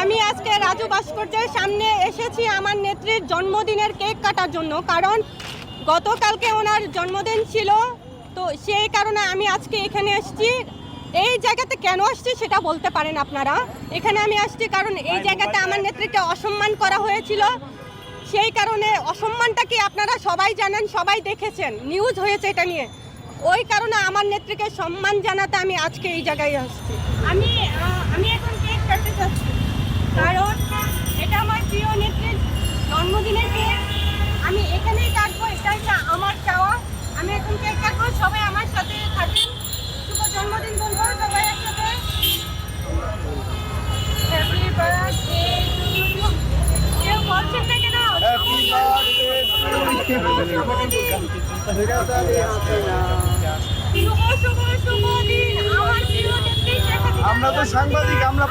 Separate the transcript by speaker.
Speaker 1: আমি আজকে রাজু ভাস্কর্যের সামনে এসেছি আমার নেত্রীর জন্মদিনের কেক কাটার জন্য, কারণ গতকালকে ওনার জন্মদিন ছিল। তো সেই কারণে আমি আজকে এখানে এসেছি। এই জায়গাতে কেন আসছি সেটা বলতে পারেন আপনারা। এখানে আমি আসছি কারণ এই জায়গাতে আমার নেত্রীকে অসম্মান করা হয়েছিল। সেই কারণে অসম্মানটা কি আপনারা সবাই জানেন, সবাই দেখেছেন, নিউজ হয়েছে এটা নিয়ে। ওই কারণে আমার নেত্রীকে সম্মান জানাতে আমি আজকে এই জায়গায় আসছি। আমি এখন কেক কাটতে চাচ্ছি, কারণ এটা আমার প্রিয় নেত্রীর জন্মদিনের কেক। আমি এখানেই কাটবো, এটাই আমার চাওয়া। আমি এখন কেক কাটবো, সবাই আমার সাথে থাকেন, শুভ জন্মদিন বলবো সবাই একসাথে। Happy birthday to you. কেউ বলছেন না কেন? শুভ দিন। আমার প্রিয় নেত্রী।
Speaker 2: আমরা তো সাংবাদিক, আমরা